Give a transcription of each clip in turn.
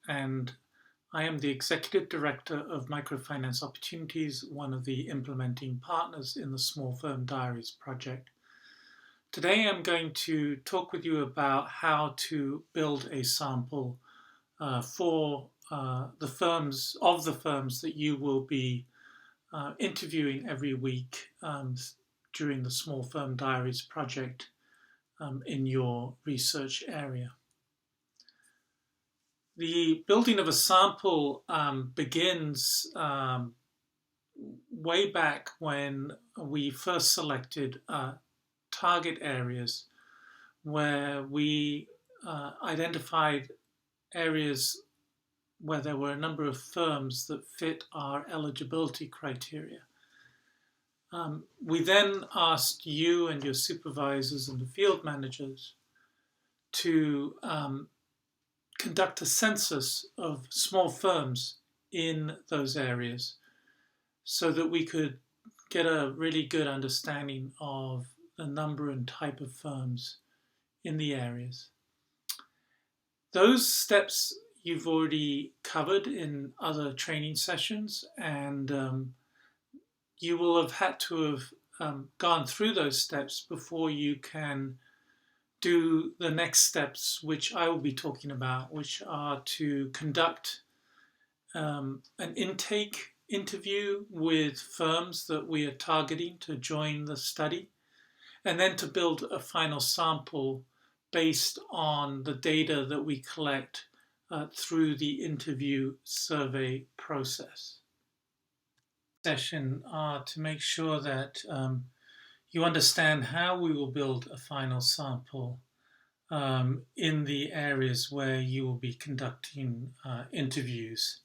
and I am the Executive Director of Microfinance Opportunities, one of the implementing partners in the Small Firm Diaries project. Today I'm going to talk with you about how to build a sample for the firms that you will be interviewing every week during the Small Firm Diaries project in your research area. The building of a sample begins way back when we first selected target areas where we identified areas where there were a number of firms that fit our eligibility criteria. We then asked you and your supervisors and the field managers to conduct a census of small firms in those areas so that we could get a really good understanding of the number and type of firms in the areas. Those steps you've already covered in other training sessions, and you will have had to have gone through those steps before you can do the next steps, which I will be talking about, which are to conduct an intake interview with firms that we are targeting to join the study, and then to build a final sample based on the data that we collect through the interview survey process. Session are to make sure that you understand how we will build a final sample in the areas where you will be conducting interviews.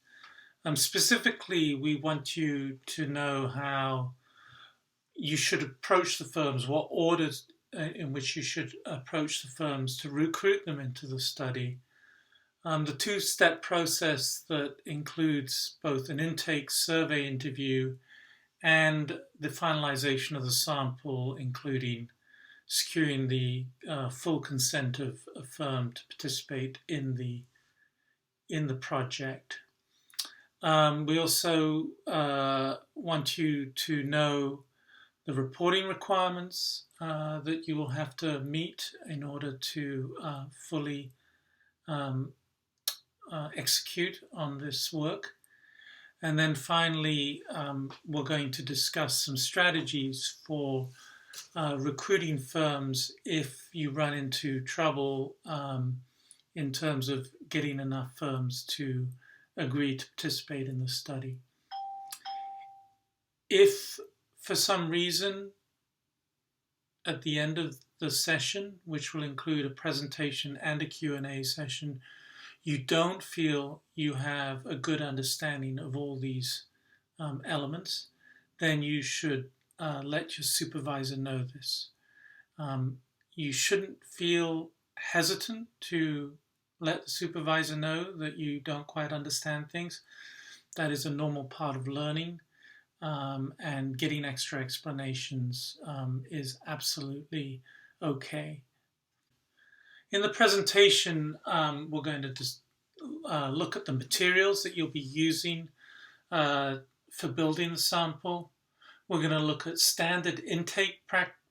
Specifically, we want you to know how you should approach the firms, what orders in which you should approach the firms to recruit them into the study. The two-step process that includes both an intake survey interview and the finalization of the sample, including securing the full consent of a firm to participate in the project. We also want you to know the reporting requirements that you will have to meet in order to fully execute on this work. And then finally, we're going to discuss some strategies for recruiting firms if you run into trouble in terms of getting enough firms to agree to participate in the study. If for some reason at the end of the session, which will include a presentation and a Q&A session, you don't feel you have a good understanding of all these elements, then you should let your supervisor know this. You shouldn't feel hesitant to let the supervisor know that you don't quite understand things. That is a normal part of learning, and getting extra explanations is absolutely okay. In the presentation, we're going to just look at the materials that you'll be using for building the sample. We're going to look at standard intake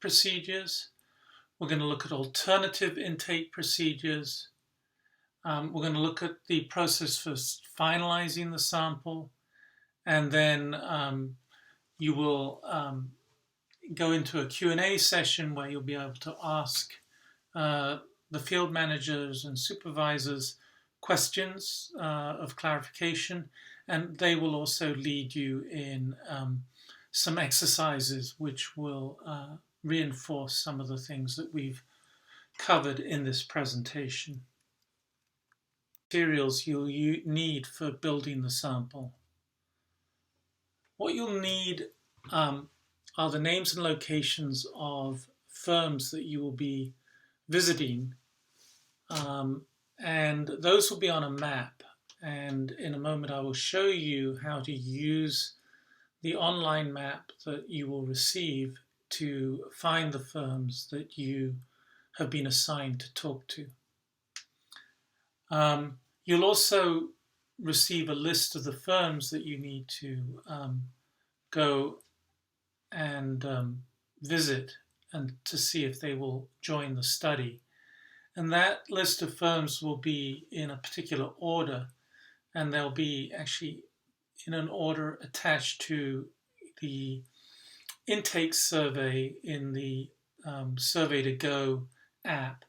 procedures. We're going to look at alternative intake procedures. We're going to look at the process for finalizing the sample. And then you will go into a Q&A session where you'll be able to ask the field managers and supervisors questions of clarification, and they will also lead you in some exercises which will reinforce some of the things that we've covered in this presentation. Materials you'll need for building the sample. What you'll need are the names and locations of firms that you will be visiting, and those will be on a map, and in a moment I will show you how to use the online map that you will receive to find the firms that you have been assigned to talk to. You'll also receive a list of the firms that you need to go and visit and to see if they will join the study. And that list of firms will be in a particular order, and they'll be actually in an order attached to the intake survey in the Survey to Go app.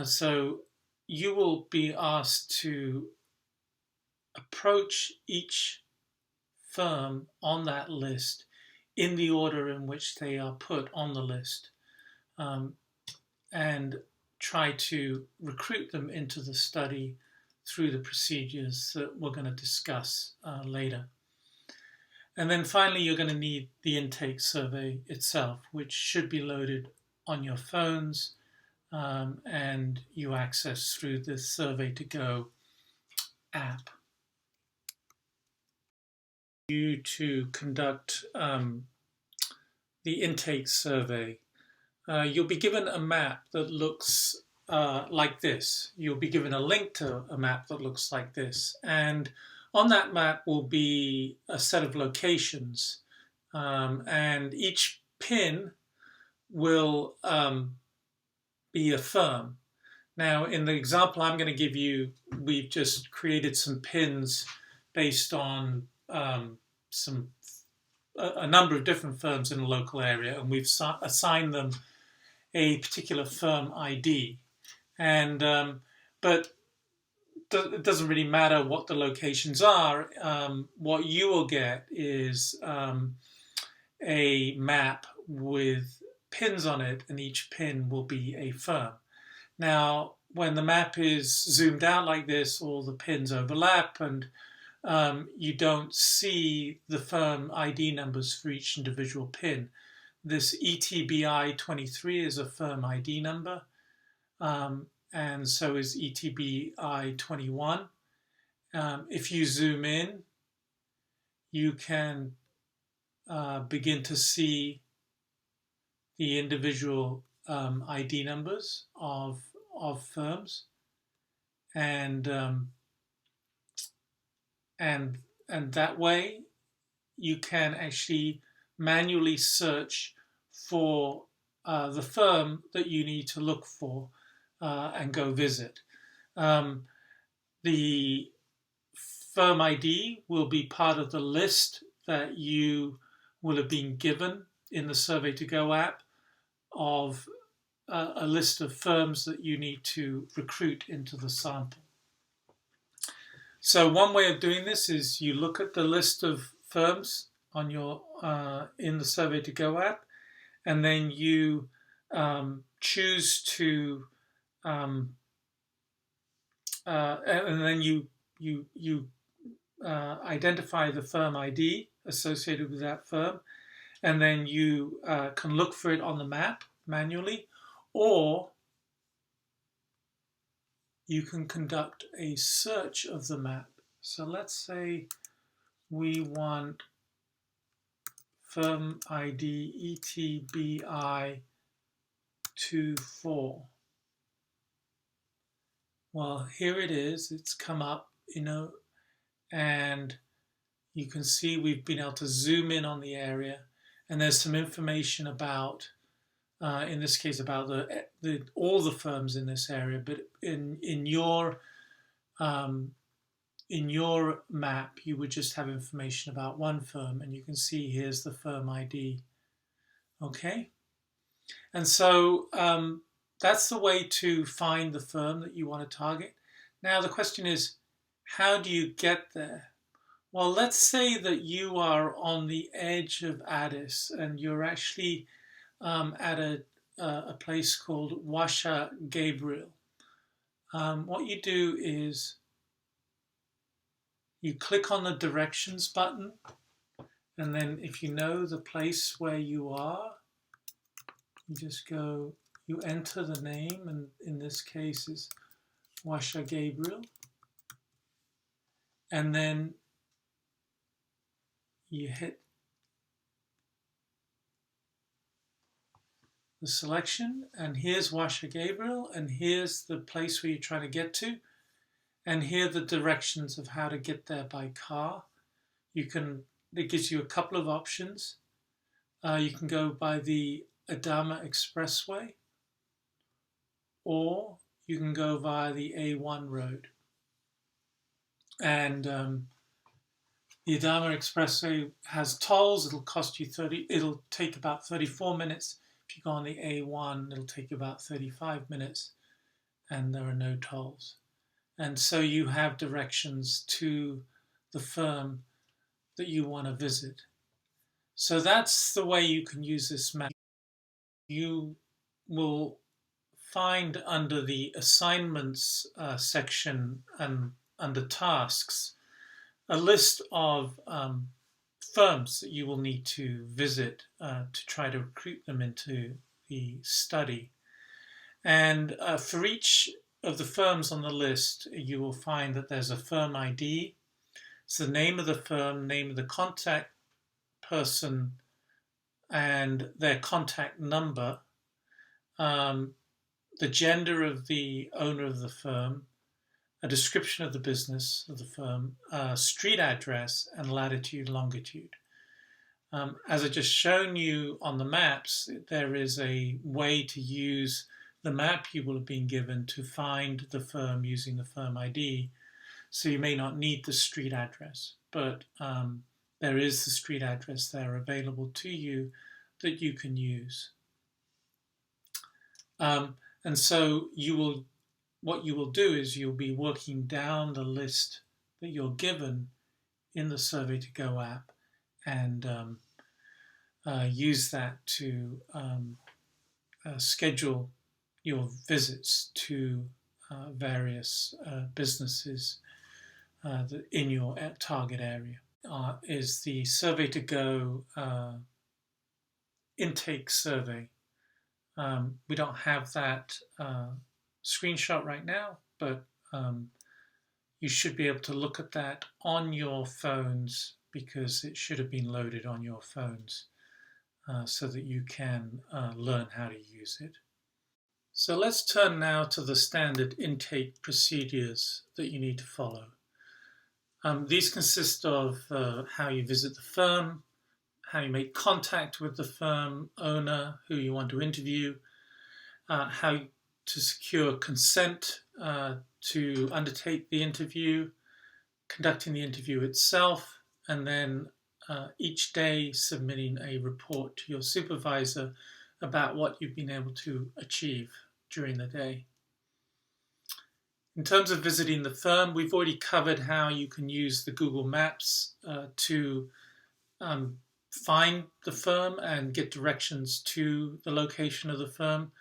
So you will be asked to approach each firm on that list in the order in which they are put on the list, and try to recruit them into the study through the procedures that we're going to discuss later. And then finally, you're going to need the intake survey itself, which should be loaded on your phones, and you access through the Survey to Go app. You to conduct the intake survey, you'll be given a map that looks like this. You'll be given a link to a map that looks like this, and on that map will be a set of locations, and each pin will be a firm. Now, in the example I'm going to give you, we've just created some pins based on a number of different firms in a local area, and we've assigned them a particular firm ID. And but it doesn't really matter what the locations are. What you will get is a map with pins on it, and each pin will be a firm. Now, when the map is zoomed out like this, all the pins overlap, and you don't see the firm ID numbers for each individual pin. This ETBI 23 is a firm ID number, and so is ETBI 21. If you zoom in, you can begin to see the individual ID numbers of firms, and that way you can actually manually search for the firm that you need to look for and go visit. The firm ID will be part of the list that you will have been given in the Survey to Go app of a list of firms that you need to recruit into the sample. So one way of doing this is you look at the list of firms on your in the Survey to Go app, and then you choose to and then you identify the firm ID associated with that firm, and then you can look for it on the map manually, or you can conduct a search of the map. So let's say we want firm ID ETBI 24. Well, here it is. It's come up, and you can see we've been able to zoom in on the area, and there's some information about, in this case, about all the firms in this area. But in your map, you would just have information about one firm, and you can see here's the firm ID. Okay, and so that's the way to find the firm that you want to target. Now the question is, how do you get there? Well, let's say that you are on the edge of Addis and you're actually at a place called Washa Gabriel. What you do is you click on the directions button, and then if you know the place where you are, you just go, you enter the name, and in this case is Washa Gabriel, and then you hit the selection, and here's Washa Gabriel, and here's the place where you're trying to get to, And here are the directions of how to get there by car. It gives you a couple of options. You can go by the Adama Expressway, or you can go via the A1 road. And the Adama Expressway has tolls. It'll take about 34 minutes. If you go on the A1, it'll take about 35 minutes, and there are no tolls. And so you have directions to the firm that you want to visit. So that's the way you can use this map. You will find under the assignments section and under tasks a list of firms that you will need to visit to try to recruit them into the study. And for each of the firms on the list, you will find that there's a firm ID. It's the name of the firm, name of the contact person, and their contact number, the gender of the owner of the firm, a description of the business of the firm, street address, and latitude, longitude. As I just shown you on the maps, there is a way to use the map you will have been given to find the firm using the firm ID. So you may not need the street address, but there is the street address there available to you that you can use. And so what you will do is you'll be working down the list that you're given in the Survey to Go app and use that to schedule your visits to various businesses in your target area. Is the Survey to Go intake survey. We don't have that screenshot right now, but you should be able to look at that on your phones because it should have been loaded on your phones so that you can learn how to use it. So let's turn now to the standard intake procedures that you need to follow. These consist of how you visit the firm, how you make contact with the firm owner who you want to interview, how to secure consent to undertake the interview, conducting the interview itself, and then each day submitting a report to your supervisor about what you've been able to achieve during the day. In terms of visiting the firm, we've already covered how you can use the Google Maps to find the firm and get directions to the location of the firm.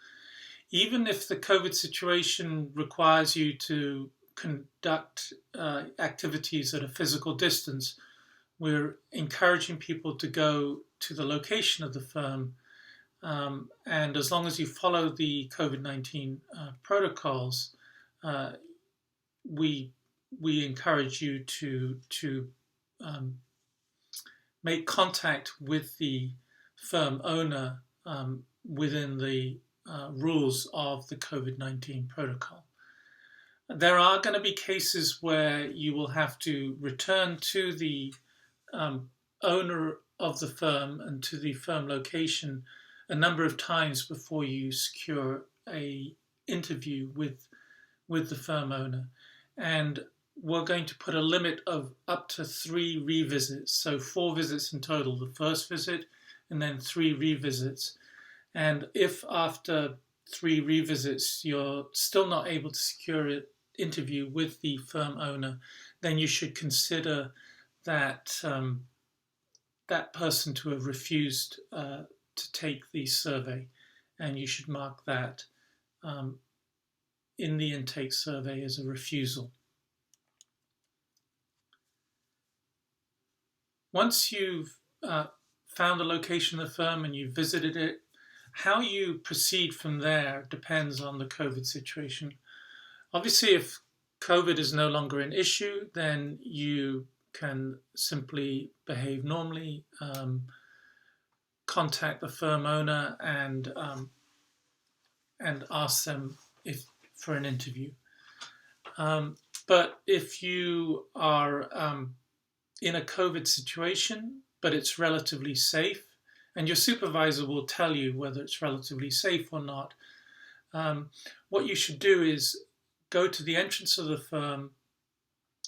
Even if the COVID situation requires you to conduct activities at a physical distance, we're encouraging people to go to the location of the firm. And as long as you follow the COVID-19 protocols, we encourage you to make contact with the firm owner within the rules of the COVID-19 protocol. There are going to be cases where you will have to return to the owner of the firm and to the firm location a number of times before you secure a interview with the firm owner. And we're going to put a limit of up to 3 revisits, so 4 visits in total, the first visit and then 3 revisits. And if after 3 revisits you're still not able to secure an interview with the firm owner, then you should consider that that person to have refused to take the survey, and you should mark that in the intake survey as a refusal. Once you've found the location of the firm and you've visited it, how you proceed from there depends on the COVID situation. Obviously, if COVID is no longer an issue, then you can simply behave normally, contact the firm owner and ask them for an interview. But But if you are in a COVID situation, but it's relatively safe, and your supervisor will tell you whether it's relatively safe or not, what you should do is go to the entrance of the firm,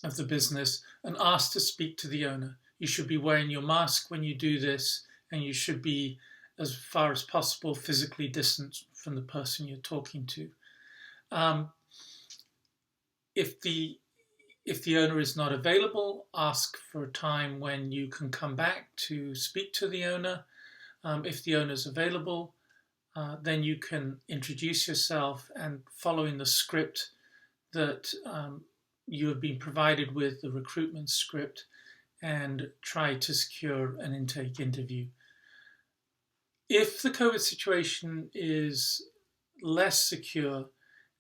of the business, and ask to speak to the owner. You should be wearing your mask when you do this, and you should be, as far as possible, physically distant from the person you're talking to. If the owner is not available, ask for a time when you can come back to speak to the owner. If the owner is available, then you can introduce yourself, and following the script that you have been provided with, the recruitment script, and try to secure an intake interview. If the COVID situation is less secure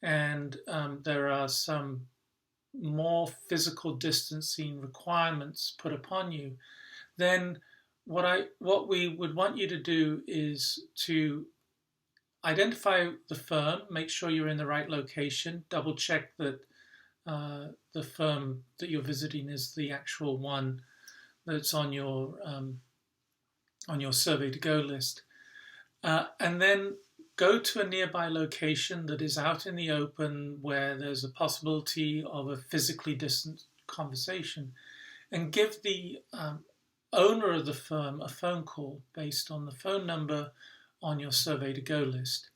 and there are some more physical distancing requirements put upon you, then what we would want you to do is to identify the firm, make sure you're in the right location, double check that the firm that you're visiting is the actual one that's on your survey to go list, and then go to a nearby location that is out in the open where there's a possibility of a physically distant conversation, and give the owner of the firm a phone call based on the phone number on your survey to go list.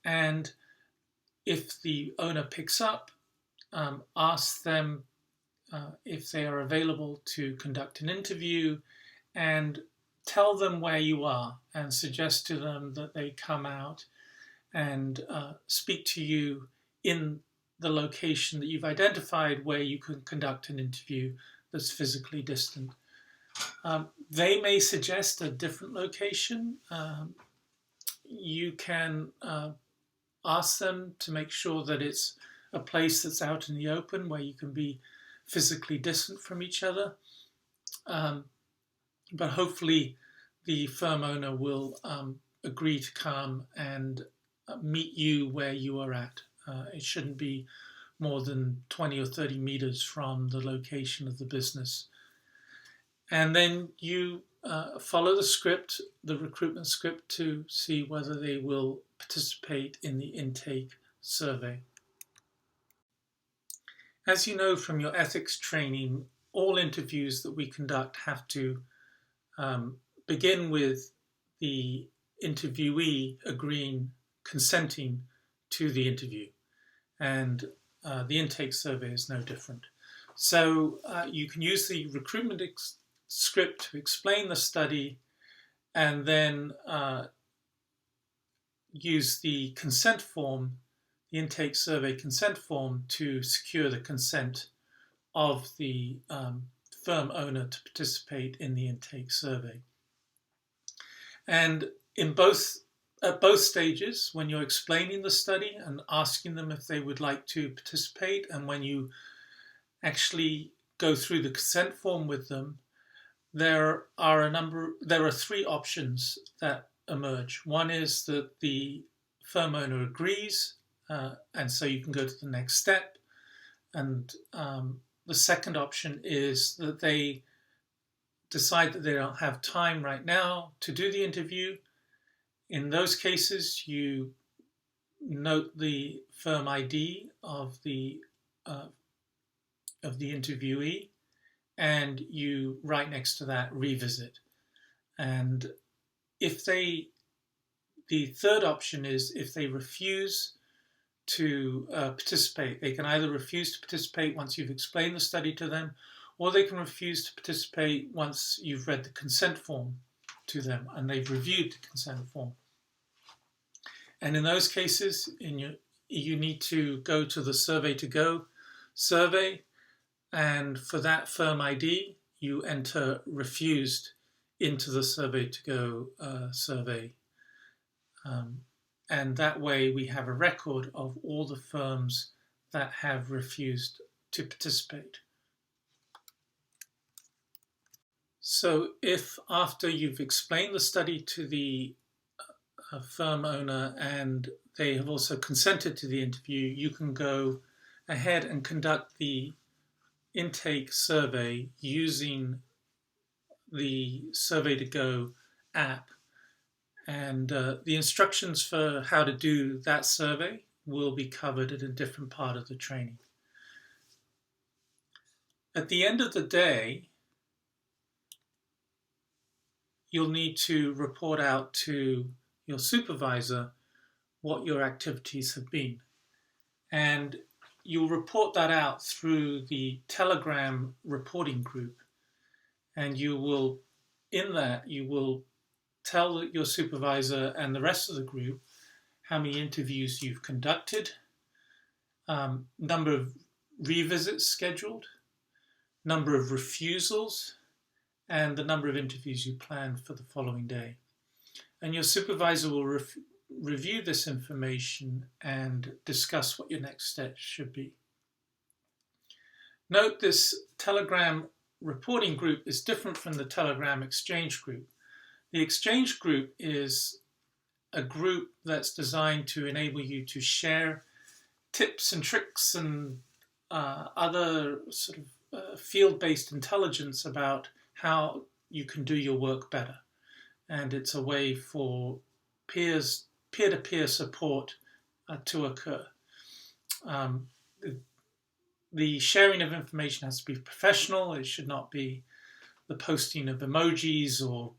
And if the owner picks up, ask them if they are available to conduct an interview, and tell them where you are and suggest to them that they come out and speak to you in the location that you've identified where you can conduct an interview that's physically distant. They may suggest a different location. You can ask them to make sure that it's a place that's out in the open where you can be physically distant from each other. But hopefully the firm owner will agree to come and meet you where you are at. It shouldn't be more than 20 or 30 meters from the location of the business. And then you follow the script, the recruitment script, to see whether they will participate in the intake survey. As you know from your ethics training, all interviews that we conduct have to begin with the interviewee consenting to the interview. And the intake survey is no different. So you can use the recruitment script to explain the study, and then use the consent form, the intake survey consent form, to secure the consent of the firm owner to participate in the intake survey. And at both stages, when you're explaining the study and asking them if they would like to participate, and when you actually go through the consent form with them, there are three options that emerge. One is that the firm owner agrees, and so you can go to the next step. And the second option is that they decide that they don't have time right now to do the interview. In those cases, you note the firm ID of the interviewee, and you write next to that revisit. And the third option is if they refuse to participate. They can either refuse to participate once you've explained the study to them, or they can refuse to participate once you've read the consent form to them and they've reviewed the consent form. And in those cases, you need to go to the survey to go survey, and for that firm ID, you enter refused into the survey to go survey. And that way we have a record of all the firms that have refused to participate. So if after you've explained the study to the firm owner and they have also consented to the interview, you can go ahead and conduct the intake survey using the Survey2Go app, and the instructions for how to do that survey will be covered in a different part of the training. At the end of the day, you'll need to report out to your supervisor what your activities have been. And you'll report that out through the Telegram reporting group. And you will, in that, you will tell your supervisor and the rest of the group how many interviews you've conducted, number of revisits scheduled, number of refusals, and the number of interviews you plan for the following day. And your supervisor will review this information and discuss what your next steps should be. Note, this Telegram reporting group is different from the Telegram exchange group. The exchange group is a group that's designed to enable you to share tips and tricks and other sort of field-based intelligence about how you can do your work better. And it's a way for peer-to-peer support to occur. The sharing of information has to be professional. It should not be the posting of emojis or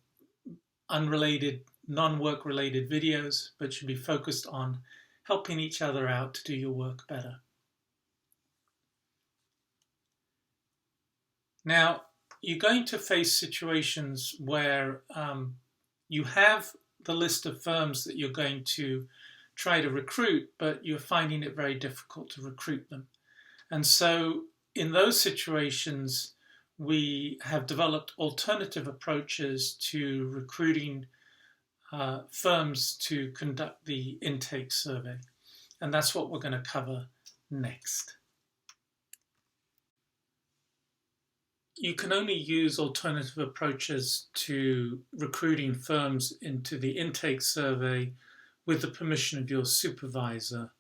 unrelated, non-work related videos, but should be focused on helping each other out to do your work better. Now, you're going to face situations where you have the list of firms that you're going to try to recruit, but you're finding it very difficult to recruit them. And so in those situations, we have developed alternative approaches to recruiting firms to conduct the intake survey. And that's what we're going to cover next. You can only use alternative approaches to recruiting firms into the intake survey with the permission of your supervisor.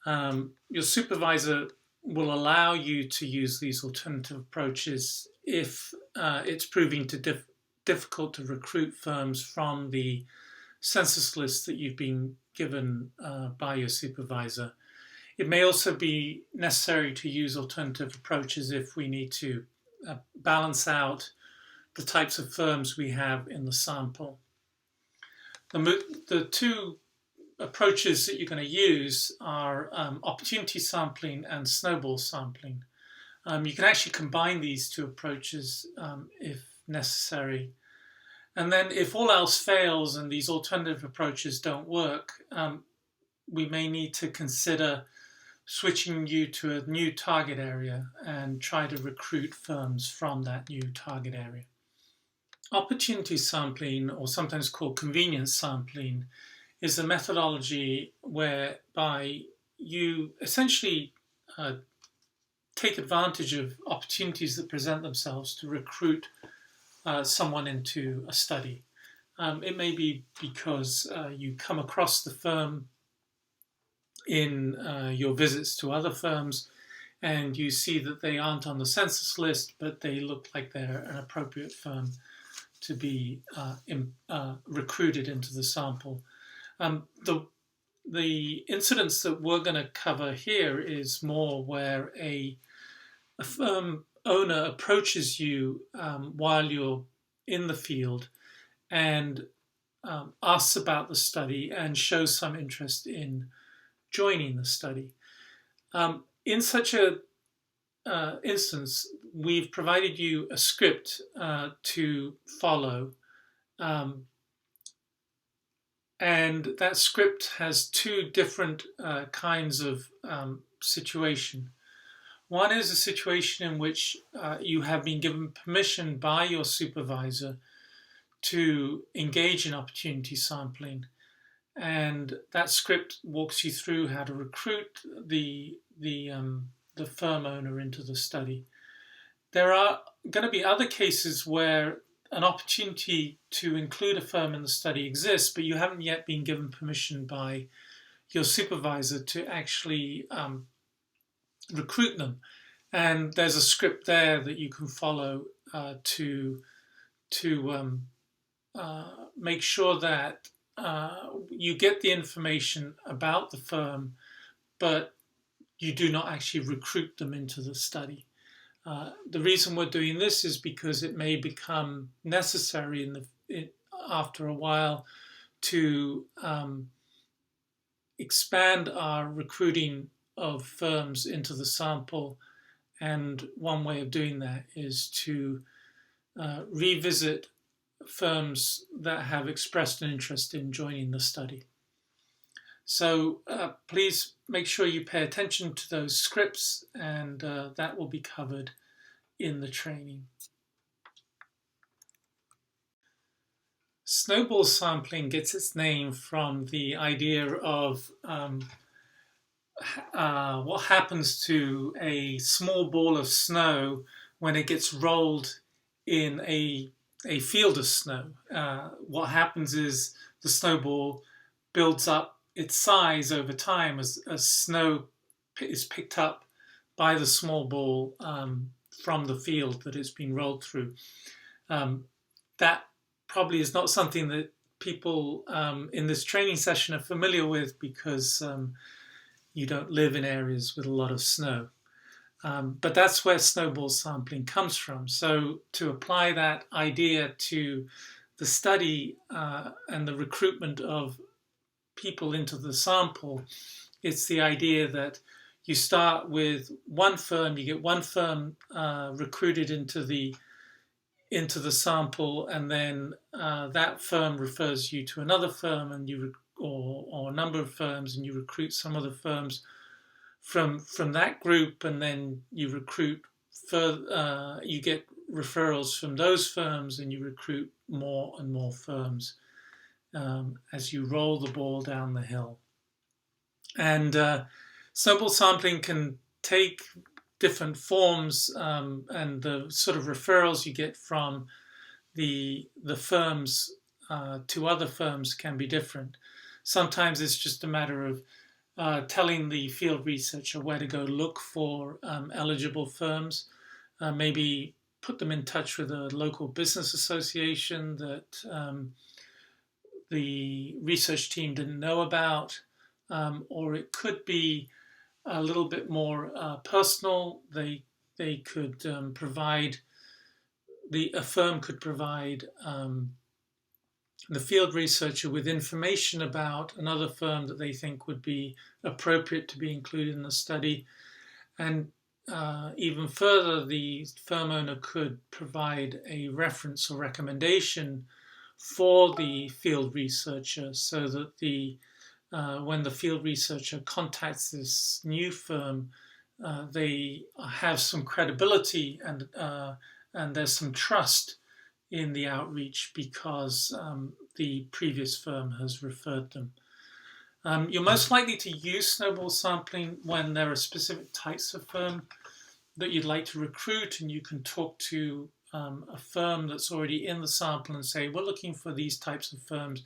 Your supervisor will allow you to use these alternative approaches if it's proving difficult to recruit firms from the census list that you've been given by your supervisor. It may also be necessary to use alternative approaches if we need to balance out the types of firms we have in the sample. The two approaches that you're going to use are opportunity sampling and snowball sampling. You can actually combine these two approaches if necessary. And then if all else fails and these alternative approaches don't work, we may need to consider switching you to a new target area and try to recruit firms from that new target area. Opportunity sampling, or sometimes called convenience sampling, is a methodology whereby you essentially take advantage of opportunities that present themselves to recruit someone into a study. It may be because you come across the firm in your visits to other firms and you see that they aren't on the census list, but they look like they're an appropriate firm to be recruited into the sample. The incidents that we're going to cover here is more where a firm owner approaches you while you're in the field and asks about the study and shows some interest in joining the study. In such an instance, we've provided you a script to follow. And that script has two different kinds of situation. One is a situation in which you have been given permission by your supervisor to engage in opportunity sampling. And that script walks you through how to recruit the firm owner into the study. There are going to be other cases where an opportunity to include a firm in the study exists, but you haven't yet been given permission by your supervisor to actually recruit them. And there's a script there that you can follow to make sure that you get the information about the firm, but you do not actually recruit them into the study. The reason we're doing this is because it may become necessary after a while to expand our recruiting of firms into the sample. And one way of doing that is to revisit firms that have expressed an interest in joining the study. So please make sure you pay attention to those scripts, and that will be covered in the training. Snowball sampling gets its name from the idea of what happens to a small ball of snow when it gets rolled in a field of snow. What happens is the snowball builds up its size over time as snow is picked up by the small ball from the field that it's been rolled through. That probably is not something that people in this training session are familiar with, because you don't live in areas with a lot of snow. But that's where snowball sampling comes from. So to apply that idea to the study and the recruitment of people into the sample, it's the idea that you start with one firm, you get one firm recruited into the sample, and then that firm refers you to another firm, and or a number of firms, and you recruit some other firms from that group, and then you recruit further. You get referrals from those firms, and you recruit more and more firms as you roll the ball down the hill. And snowball sampling can take different forms, and the sort of referrals you get from the firms to other firms can be different. Sometimes it's just a matter of telling the field researcher where to go look for eligible firms, maybe put them in touch with a local business association that the research team didn't know about, or it could be a little bit more personal. They could provide, a firm could provide the field researcher with information about another firm that they think would be appropriate to be included in the study. And even further, the firm owner could provide a reference or recommendation for the field researcher, so that when the field researcher contacts this new firm, they have some credibility, and there's some trust in the outreach, because the previous firm has referred them. You're most likely to use snowball sampling when there are specific types of firm that you'd like to recruit, and you can talk to a firm that's already in the sample and say, we're looking for these types of firms.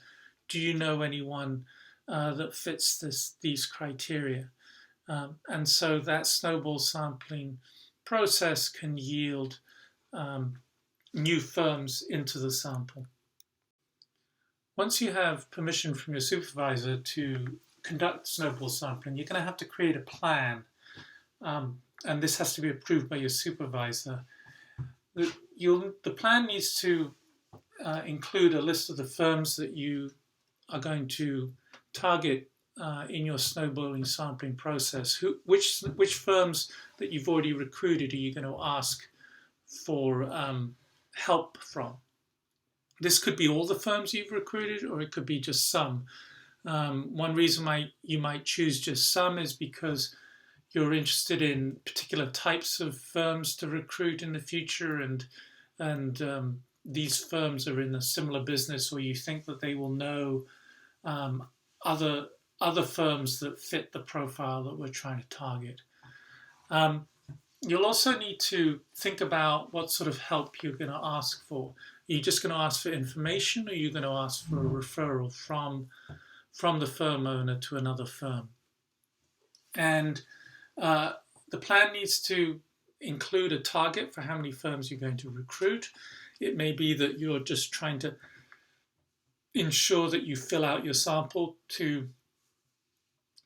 Do you know anyone that fits these criteria? And so that snowball sampling process can yield new firms into the sample. Once you have permission from your supervisor to conduct snowball sampling, you're going to have to create a plan, and this has to be approved by your supervisor. The plan needs to include a list of the firms that you are going to target in your snowballing sampling process. Which firms that you've already recruited are you going to ask for help from? This could be all the firms you've recruited, or it could be just some. One reason you might choose just some is because you're interested in particular types of firms to recruit in the future, and these firms are in a similar business, or you think that they will know other firms that fit the profile that we're trying to target. You'll also need to think about what sort of help you're going to ask for. Are you just going to ask for information, or are you going to ask for a referral from the firm owner to another firm? And the plan needs to include a target for how many firms you're going to recruit. It may be that you're just trying to ensure that you fill out your sample to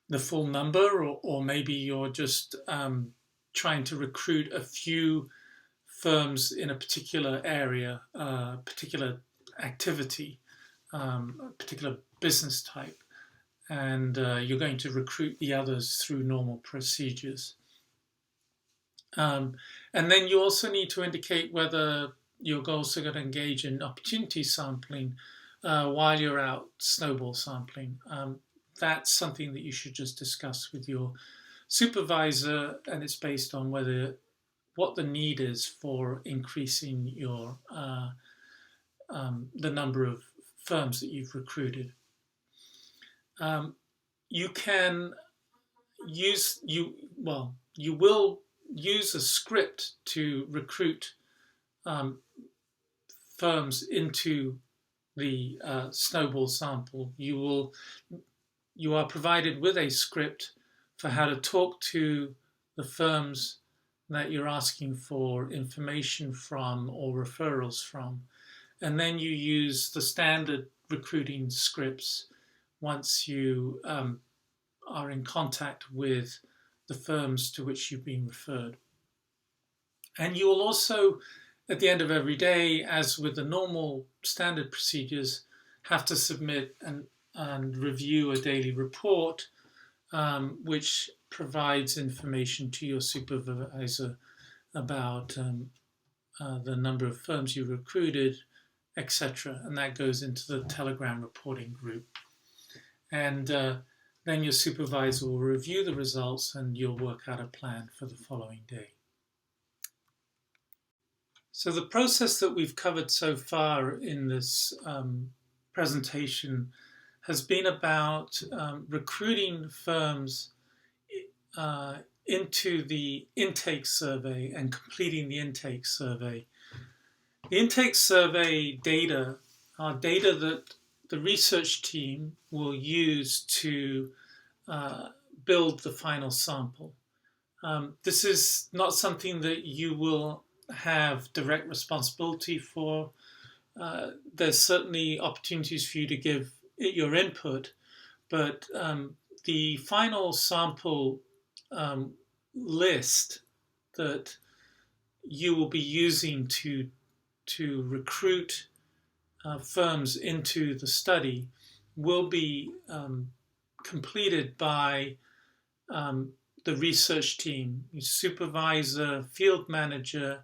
the full number, or maybe you're just trying to recruit a few firms in a particular area, particular activity, a particular business type, and you're going to recruit the others through normal procedures. And then you also need to indicate whether your goals are going to engage in opportunity sampling while you're out snowball sampling. That's something that you should just discuss with your supervisor, and it's based on what the need is for increasing your the number of firms that you've recruited. You will use a script to recruit firms into the snowball sample. You are provided with a script for how to talk to the firms that you're asking for information from or referrals from. And then you use the standard recruiting scripts once you are in contact with the firms to which you've been referred. And you will also, at the end of every day, as with the normal standard procedures, have to submit and review a daily report, which provides information to your supervisor about the number of firms you recruited, etc. And that goes into the Telegram reporting group. And then your supervisor will review the results and you'll work out a plan for the following day. So the process that we've covered so far in this presentation has been about recruiting firms into the intake survey and completing the intake survey. The intake survey data are data that the research team will use to build the final sample. This is not something that you will have direct responsibility for. There's certainly opportunities for you to give it your input, but the final sample list that you will be using to recruit firms into the study will be completed by the research team, supervisor, field manager,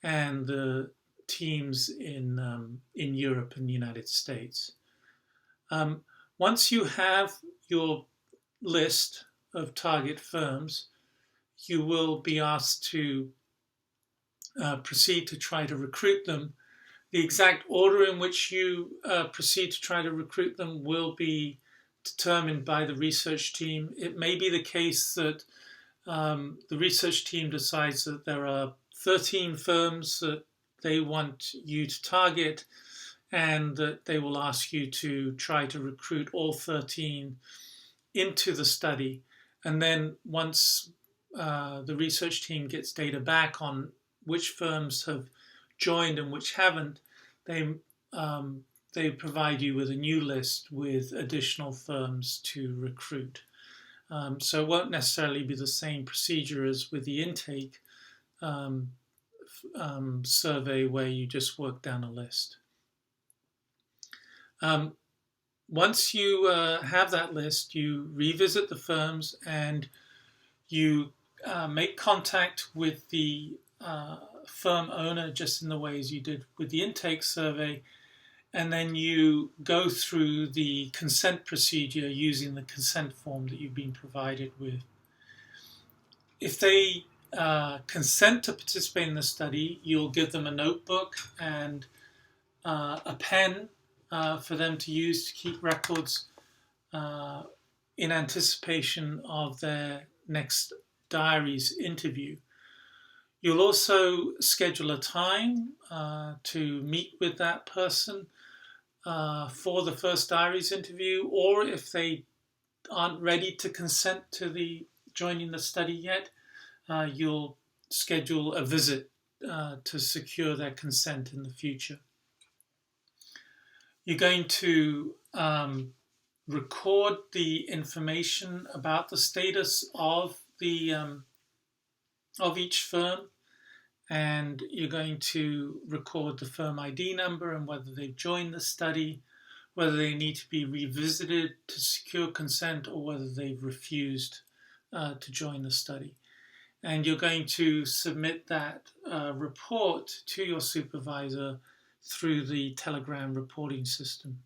and the teams in Europe and the United States. Once you have your list of target firms, you will be asked to proceed to try to recruit them. The exact order in which you proceed to try to recruit them will be determined by the research team. It may be the case that the research team decides that there are 13 firms that they want you to target, and that they will ask you to try to recruit all 13 into the study. And then once the research team gets data back on which firms have joined and which haven't, they provide you with a new list with additional firms to recruit. So it won't necessarily be the same procedure as with the intake survey where you just work down a list. Once you have that list, you revisit the firms and you make contact with the firm owner just in the ways you did with the intake survey, and then you go through the consent procedure using the consent form that you've been provided with. If they consent to participate in the study, you'll give them a notebook and a pen for them to use to keep records in anticipation of their next diaries interview. You'll also schedule a time to meet with that person for the first diaries interview, or if they aren't ready to consent to joining the study yet, you'll schedule a visit to secure their consent in the future. You're going to record the information about the status of each firm, and you're going to record the firm ID number and whether they've joined the study, whether they need to be revisited to secure consent, or whether they've refused to join the study. And you're going to submit that report to your supervisor through the Telegram reporting system.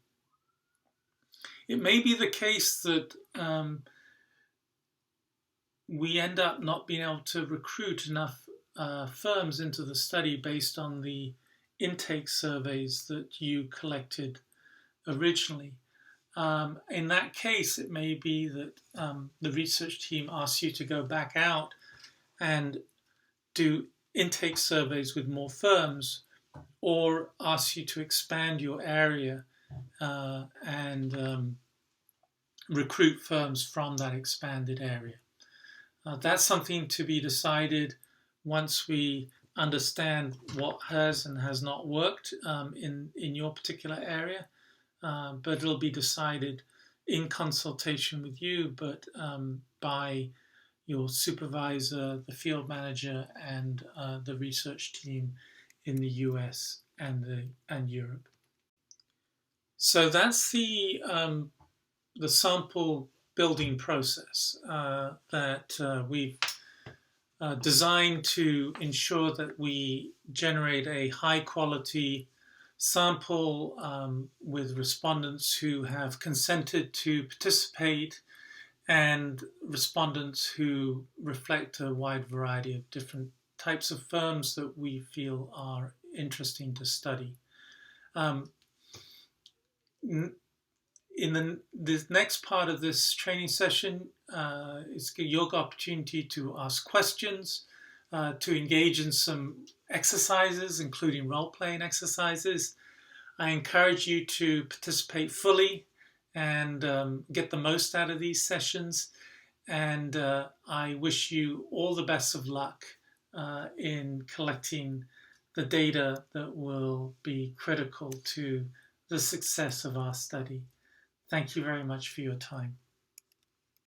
It may be the case that we end up not being able to recruit enough firms into the study based on the intake surveys that you collected originally. In that case, it may be that the research team asks you to go back out and do intake surveys with more firms, or asks you to expand your area and recruit firms from that expanded area. That's something to be decided once we understand what has and has not worked in your particular area. But it'll be decided in consultation with you, but by your supervisor, the field manager, and the research team in the US and Europe. So that's the sample building process that we've designed to ensure that we generate a high quality sample with respondents who have consented to participate and respondents who reflect a wide variety of different types of firms that we feel are interesting to study. In this next part of this training session is your opportunity to ask questions, to engage in some exercises, including role-playing exercises. I encourage you to participate fully and get the most out of these sessions. And I wish you all the best of luck in collecting the data that will be critical to the success of our study. Thank you very much for your time.